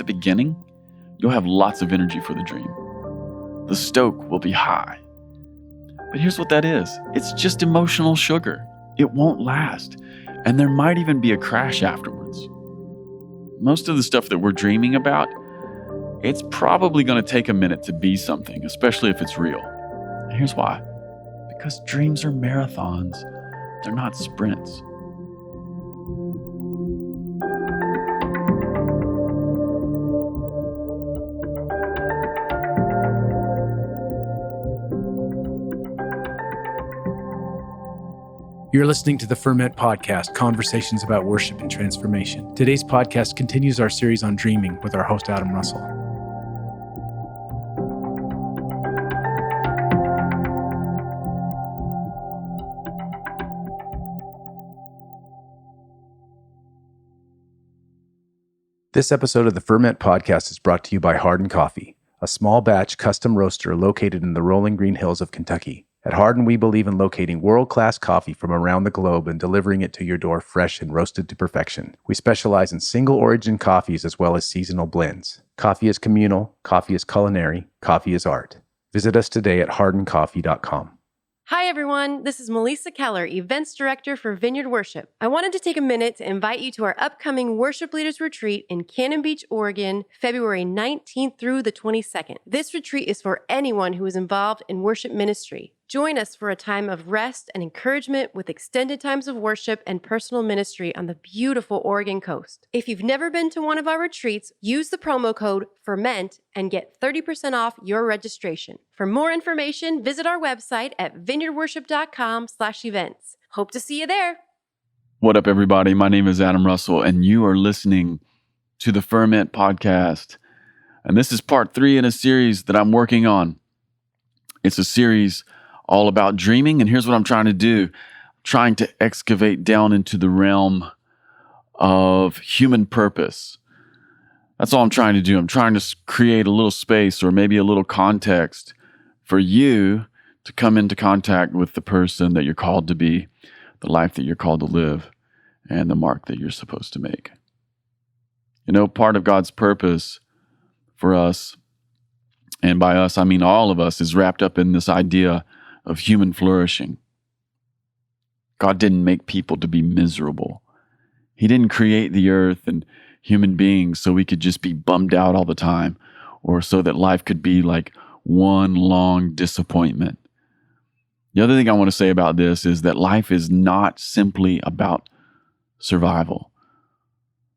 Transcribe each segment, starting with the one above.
the beginning, you'll have lots of energy for the dream. The stoke will be high. But here's what that is. It's just emotional sugar. It won't last. And there might even be a crash afterwards. Most of the stuff that we're dreaming about, it's probably going to take a minute to be something, especially if it's real. And here's why. Because dreams are marathons. They're not sprints. You're listening to the Ferment Podcast, conversations about worship and transformation. Today's podcast continues our series on dreaming with our host, Adam Russell. This episode of the Ferment Podcast is brought to you by Hardin Coffee, a small batch custom roaster located in the rolling green hills of Kentucky. At Hardin, we believe in locating world-class coffee from around the globe and delivering it to your door fresh and roasted to perfection. We specialize in single-origin coffees as well as seasonal blends. Coffee is communal, coffee is culinary, coffee is art. Visit us today at hardincoffee.com. Hi, everyone. This is Melissa Keller, Events Director for Vineyard Worship. I wanted to take a minute to invite you to our upcoming Worship Leaders Retreat in Cannon Beach, Oregon, February 19th through the 22nd. This retreat is for anyone who is involved in worship ministry. Join us for a time of rest and encouragement with extended times of worship and personal ministry on the beautiful Oregon coast. If you've never been to one of our retreats, use the promo code FERMENT and get 30% off your registration. For more information, visit our website at vineyardworship.com/events. Hope to see you there. What up, everybody? My name is Adam Russell, and you are listening to the Ferment Podcast. And this is part 3 in a series that I'm working on. It's a series all about dreaming, and here's what I'm trying to do. I'm trying to excavate down into the realm of human purpose. That's all I'm trying to do. I'm trying to create a little space or maybe a little context for you to come into contact with the person that you're called to be, the life that you're called to live, and the mark that you're supposed to make. You know, part of God's purpose for us, and by us, I mean all of us, is wrapped up in this idea of human flourishing. God didn't make people to be miserable. He didn't create the earth and human beings so we could just be bummed out all the time, or so that life could be like one long disappointment. The other thing I want to say about this is that life is not simply about survival.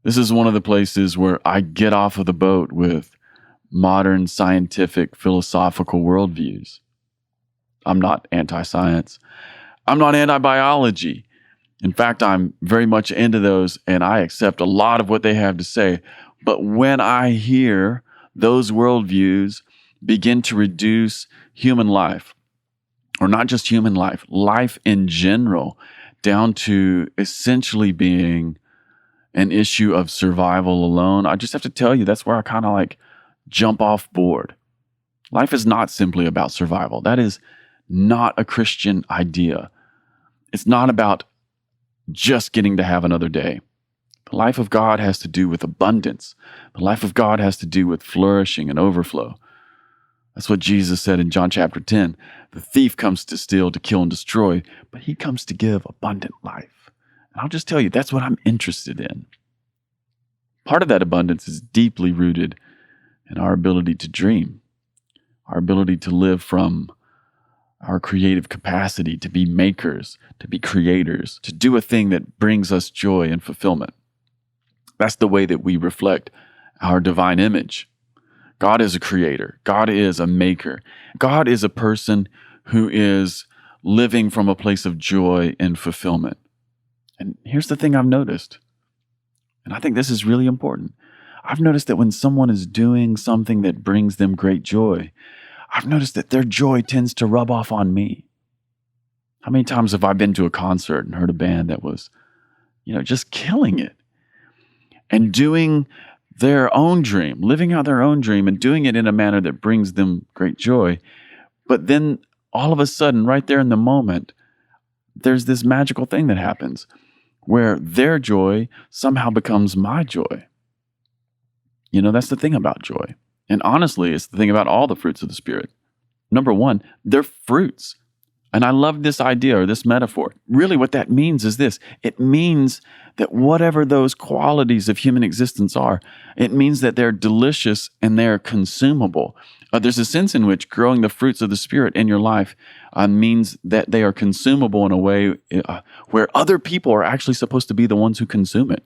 This is one of the places where I get off of the boat with modern scientific philosophical worldviews. I'm not anti-science. I'm not anti-biology. In fact, I'm very much into those, and I accept a lot of what they have to say. But when I hear those worldviews begin to reduce human life, or not just human life, life in general, down to essentially being an issue of survival alone, I just have to tell you, that's where I kind of like jump off board. Life is not simply about survival. That is not a Christian idea. It's not about just getting to have another day. The life of God has to do with abundance. The life of God has to do with flourishing and overflow. That's what Jesus said in John chapter 10. The thief comes to steal, to kill, and destroy, but he comes to give abundant life. And I'll just tell you, that's what I'm interested in. Part of that abundance is deeply rooted in our ability to dream, our ability to live from our creative capacity, to be makers, to be creators, to do a thing that brings us joy and fulfillment. That's the way that we reflect our divine image. God is a creator. God is a maker. God is a person who is living from a place of joy and fulfillment. And here's the thing I've noticed, and I think this is really important. I've noticed that when someone is doing something that brings them great joy, I've noticed that their joy tends to rub off on me. How many times have I been to a concert and heard a band that was, just killing it and doing their own dream, living out their own dream and doing it in a manner that brings them great joy. But then all of a sudden, right there in the moment, there's this magical thing that happens where their joy somehow becomes my joy. That's the thing about joy. And honestly, it's the thing about all the fruits of the Spirit. Number one, they're fruits. And I love this idea or this metaphor. Really, what that means is this. It means that whatever those qualities of human existence are, it means that they're delicious and they're consumable. There's a sense in which growing the fruits of the Spirit in your life means that they are consumable in a way where other people are actually supposed to be the ones who consume it.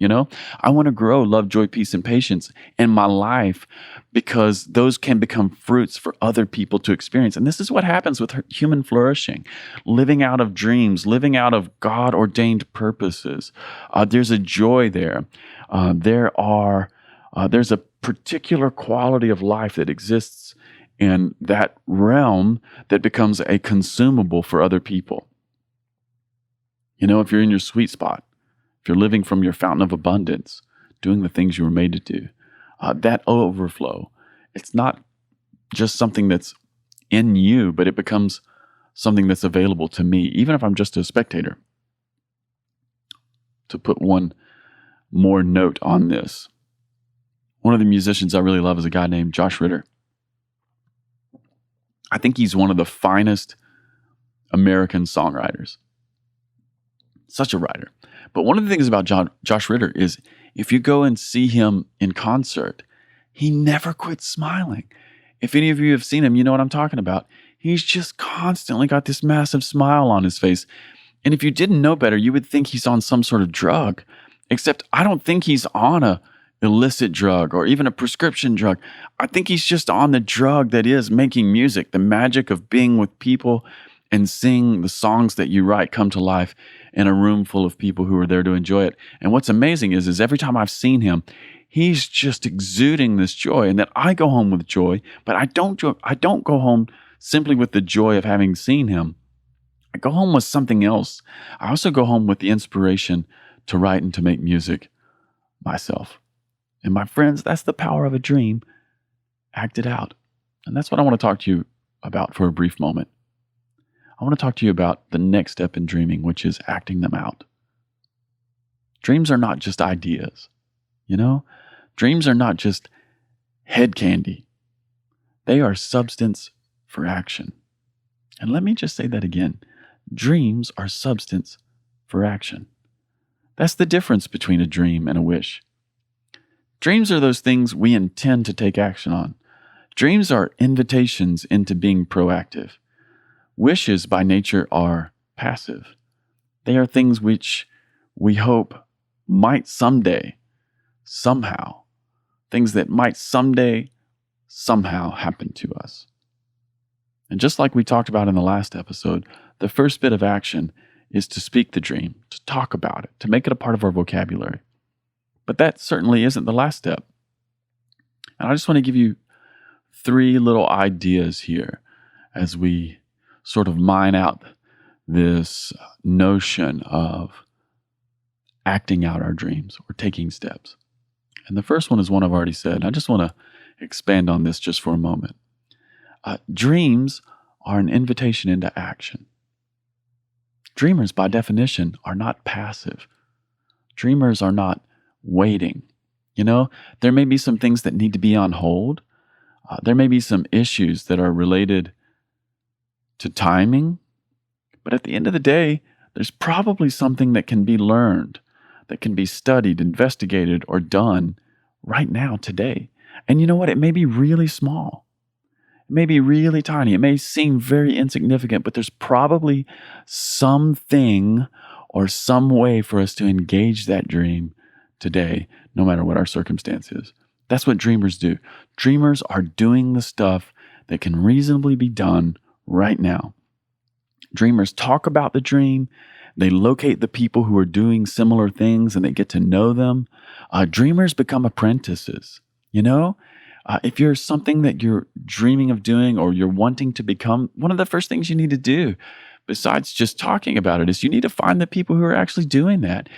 I want to grow love, joy, peace, and patience in my life because those can become fruits for other people to experience. And this is what happens with human flourishing, living out of dreams, living out of God-ordained purposes. There's a joy there. There's a particular quality of life that exists in that realm that becomes a consumable for other people. If you're in your sweet spot, if you're living from your fountain of abundance, doing the things you were made to do, that overflow, it's not just something that's in you, but it becomes something that's available to me, even if I'm just a spectator. To put one more note on this, one of the musicians I really love is a guy named Josh Ritter. I think he's one of the finest American songwriters. Such a writer. But one of the things about Josh Ritter is if you go and see him in concert, he never quits smiling. If any of you have seen him, you know what I'm talking about. He's just constantly got this massive smile on his face. And if you didn't know better, you would think he's on some sort of drug. Except I don't think he's on a illicit drug or even a prescription drug. I think he's just on the drug that is making music, the magic of being with people and seeing the songs that you write come to life in a room full of people who are there to enjoy it. And what's amazing is every time I've seen him, he's just exuding this joy, and that I go home with joy, but I don't go home simply with the joy of having seen him. I go home with something else. I also go home with the inspiration to write and to make music myself. And my friends, that's the power of a dream acted out. And that's what I want to talk to you about for a brief moment. I want to talk to you about the next step in dreaming, which is acting them out. Dreams are not just ideas, Dreams are not just head candy. They are substance for action. And let me just say that again. Dreams are substance for action. That's the difference between a dream and a wish. Dreams are those things we intend to take action on. Dreams are invitations into being proactive. Wishes by nature are passive. They are things which we hope might someday, somehow, things that might someday, somehow happen to us. And just like we talked about in the last episode, the first bit of action is to speak the dream, to talk about it, to make it a part of our vocabulary. But that certainly isn't the last step. And I just want to give you 3 little ideas here as we sort of mine out this notion of acting out our dreams or taking steps. And the first one is one I've already said. I just want to expand on this just for a moment. Dreams are an invitation into action. Dreamers, by definition, are not passive. Dreamers are not waiting. There may be some things that need to be on hold. There may be some issues that are related to timing. But at the end of the day, there's probably something that can be learned, that can be studied, investigated, or done right now, today. And you know what? It may be really small. It may be really tiny. It may seem very insignificant, but there's probably something or some way for us to engage that dream today, no matter what our circumstance is. That's what dreamers do. Dreamers are doing the stuff that can reasonably be done right now. Dreamers talk about the dream. They locate the people who are doing similar things and they get to know them. Dreamers become apprentices. If you're something that you're dreaming of doing or you're wanting to become, one of the first things you need to do, besides just talking about it, is you need to find the people who are actually doing that.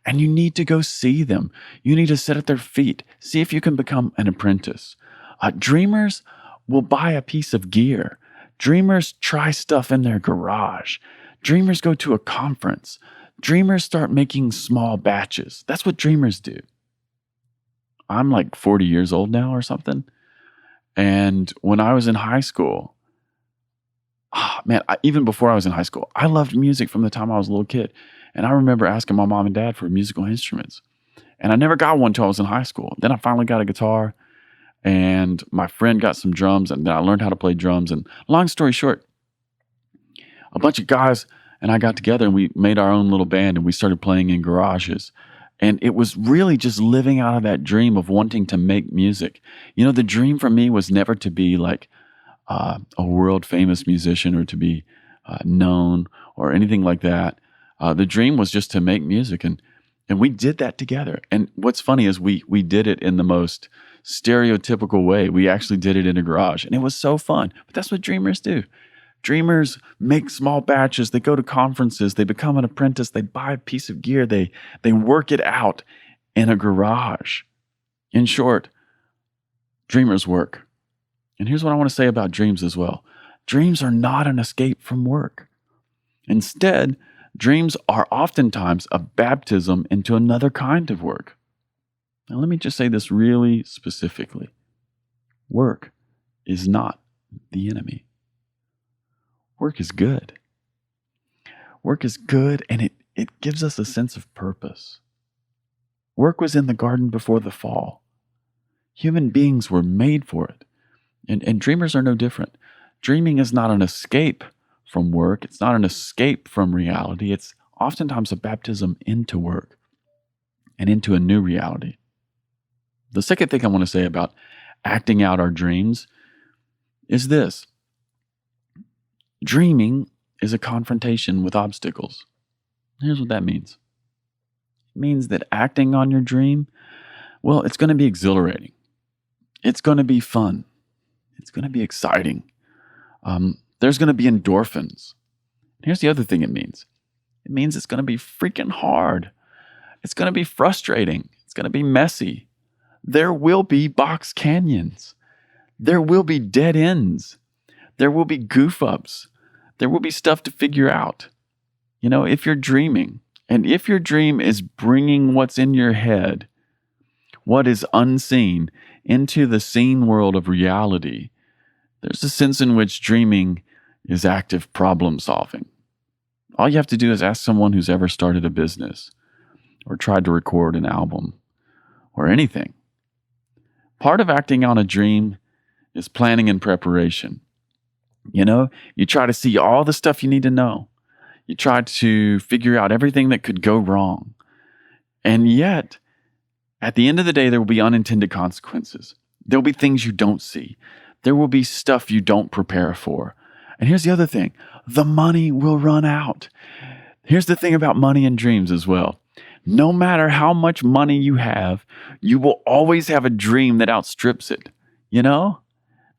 And you need to go see them. You need to sit at their feet. See if you can become an apprentice. Dreamers will buy a piece of gear. Dreamers try stuff in their garage. Dreamers go to a conference. Dreamers start making small batches. That's what dreamers do. I'm like 40 years old now or something. And when I was in high school, even before I was in high school, I loved music from the time I was a little kid. And I remember asking my mom and dad for musical instruments. And I never got one until I was in high school. Then I finally got a guitar, and my friend got some drums, and then I learned how to play drums. And long story short, a bunch of guys and I got together and we made our own little band, and we started playing in garages. And it was really just living out of that dream of wanting to make music. You know, the dream for me was never to be like a world famous musician or to be known or anything like that. The dream was just to make music, and we did that together. And what's funny is we did it in the most stereotypical way. We actually did it in a garage, and it was so fun. But that's what dreamers do. Dreamers make small batches. They go to conferences. They become an apprentice. They buy a piece of gear. They work it out in a garage. In short, dreamers work. And here's what I want to say about dreams as well. Dreams are not an escape from work. Instead, dreams are oftentimes a baptism into another kind of work. Now, let me just say this really specifically. Work is not the enemy. Work is good. Work is good, and it gives us a sense of purpose. Work was in the garden before the fall. Human beings were made for it. And dreamers are no different. Dreaming is not an escape from work. It's not an escape from reality. It's oftentimes a baptism into work and into a new reality. The second thing I want to say about acting out our dreams is this. Dreaming is a confrontation with obstacles. Here's what that means. It means that acting on your dream, well, it's going to be exhilarating. It's going to be fun. It's going to be exciting. There's going to be endorphins. Here's the other thing it means. It means it's going to be freaking hard. It's going to be frustrating. It's going to be messy. There will be box canyons. There will be dead ends. There will be goof ups. There will be stuff to figure out. You know, if you're dreaming, and if your dream is bringing what's in your head, what is unseen, into the seen world of reality, there's a sense in which dreaming is active problem solving. All you have to do is ask someone who's ever started a business or tried to record an album or anything. Part of acting on a dream is planning and preparation. You know, you try to see all the stuff you need to know. You try to figure out everything that could go wrong. And yet, at the end of the day, there will be unintended consequences. There will be things you don't see. There will be stuff you don't prepare for. And here's the other thing. The money will run out. Here's the thing about money and dreams as well. No matter how much money you have, you will always have a dream that outstrips it. You know?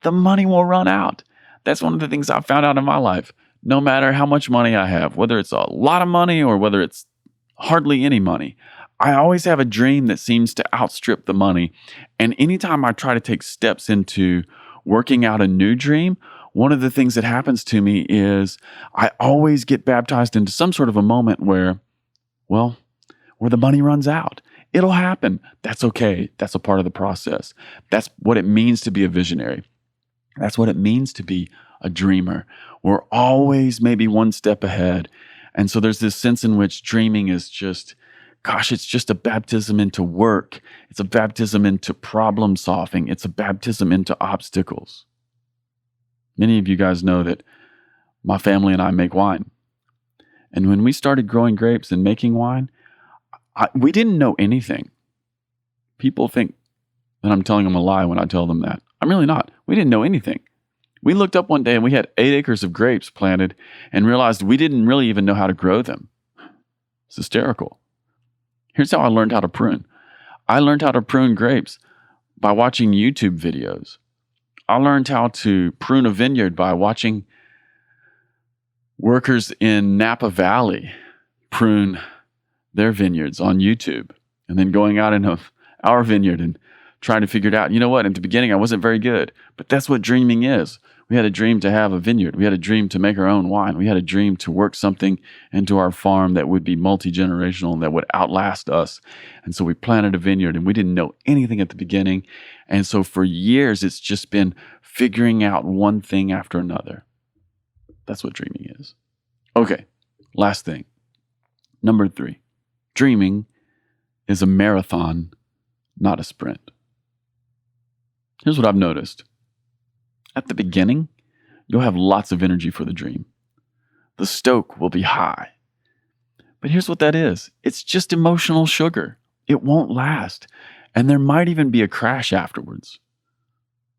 The money will run out. That's one of the things I've found out in my life. No matter how much money I have, whether it's a lot of money or whether it's hardly any money, I always have a dream that seems to outstrip the money. And anytime I try to take steps into working out a new dream, one of the things that happens to me is I always get baptized into some sort of a moment where the money runs out. It'll happen. That's okay. That's a part of the process. That's what it means to be a visionary. That's what it means to be a dreamer. We're always maybe one step ahead. And so there's this sense in which dreaming is just, it's just a baptism into work. It's a baptism into problem solving. It's a baptism into obstacles. Many of you guys know that my family and I make wine. And when we started growing grapes and making wine, we didn't know anything. People think that I'm telling them a lie when I tell them that. I'm really not. We didn't know anything. We looked up one day and we had 8 acres of grapes planted and realized we didn't really even know how to grow them. It's hysterical. Here's how I learned how to prune. I learned how to prune grapes by watching YouTube videos. I learned how to prune a vineyard by watching workers in Napa Valley prune their vineyards on YouTube, and then going out in our vineyard and trying to figure it out. You know what? In the beginning, I wasn't very good, but that's what dreaming is. We We had a dream to have a vineyard. We had a dream to make our own wine. We had a dream to work something into our farm that would be multi-generational and that would outlast us. And so we planted a vineyard, and we didn't know anything at the beginning. And so for years, it's just been figuring out one thing after another. That's what dreaming is. Okay, last thing. Number 3, dreaming is a marathon, not a sprint. Here's what I've noticed. At the beginning, you'll have lots of energy for the dream. The stoke will be high. But here's what that is. It's just emotional sugar. It won't last. And there might even be a crash afterwards.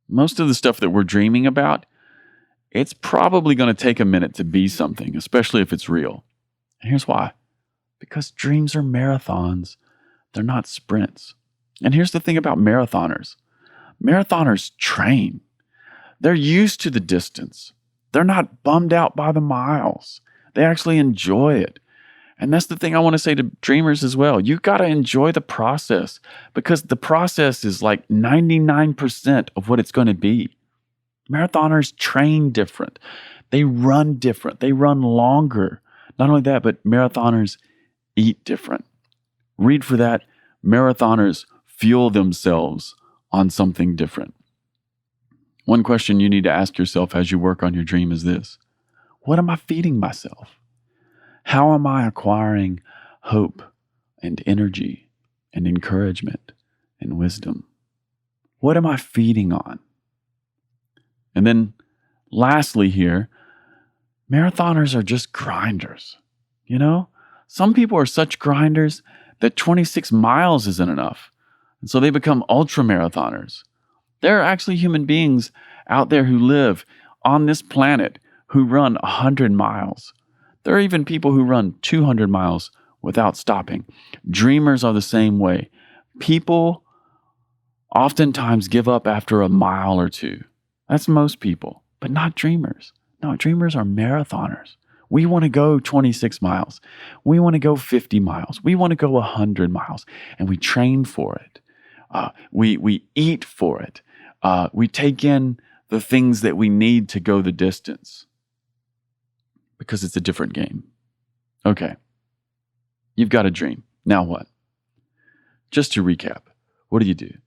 Most of the stuff that we're dreaming about, it's probably going to take a minute to be something, especially if it's real. And here's why. Because dreams are marathons. They're not sprints. And here's the thing about marathoners. Marathoners train. They're used to the distance. They're not bummed out by the miles. They actually enjoy it. And that's the thing I want to say to dreamers as well. You got to enjoy the process, because the process is like 99% of what it's going to be. Marathoners train different. They run different. They run longer. Not only that, but marathoners eat different. Read for that. Marathoners fuel themselves on something different. One question you need to ask yourself as you work on your dream is this: what am I feeding myself? How am I acquiring hope and energy and encouragement and wisdom? What am I feeding on? And then lastly here, marathoners are just grinders. You know, some people are such grinders that 26 miles isn't enough. And so they become ultra marathoners. There are actually human beings out there who live on this planet who run 100 miles. There are even people who run 200 miles without stopping. Dreamers are the same way. People oftentimes give up after a mile or two. That's most people, but not dreamers. No, dreamers are marathoners. We want to go 26 miles. We want to go 50 miles. We want to go 100 miles, and we train for it. We eat for it. We take in the things that we need to go the distance, because it's a different game. Okay, you've got a dream. Now what? Just to recap, what do?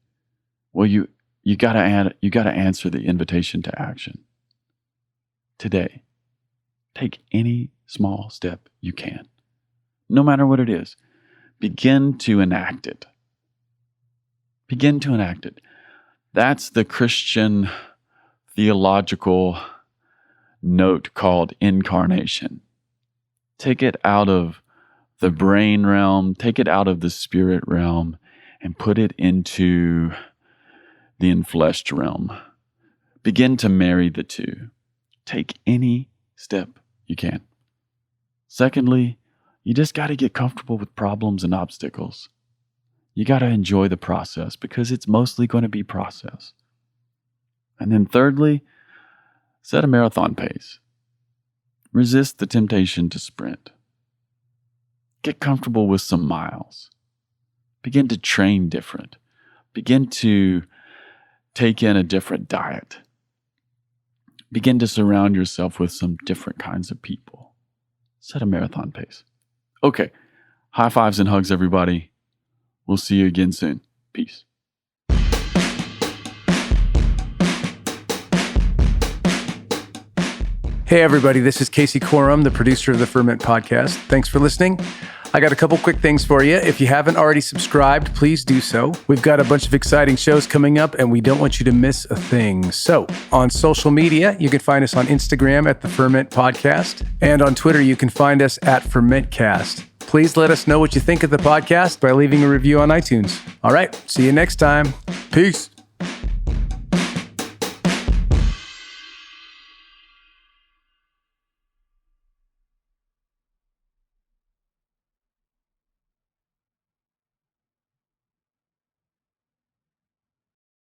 Well, you gotta answer the invitation to action. Today, take any small step you can, no matter what it is. Begin to enact it. Begin to enact it. That's the Christian theological note called incarnation. Take it out of the brain realm, take it out of the spirit realm, and put it into the enfleshed realm. Begin to marry the two. Take any step you can. Secondly, you just got to get comfortable with problems and obstacles. You got to enjoy the process, because it's mostly going to be process. And then thirdly, set a marathon pace. Resist the temptation to sprint. Get comfortable with some miles. Begin to train different. Begin to take in a different diet. Begin to surround yourself with some different kinds of people. Set a marathon pace. Okay, high fives and hugs, everybody. We'll see you again soon. Peace. Hey everybody, this is Casey Corum, the producer of the Ferment Podcast. Thanks for listening. I got a couple quick things for you. If you haven't already subscribed, please do so. We've got a bunch of exciting shows coming up, and we don't want you to miss a thing. So, on social media, you can find us on Instagram at the Ferment Podcast, and on Twitter, you can find us at FermentCast. Please let us know what you think of the podcast by leaving a review on iTunes. All right, see you next time. Peace.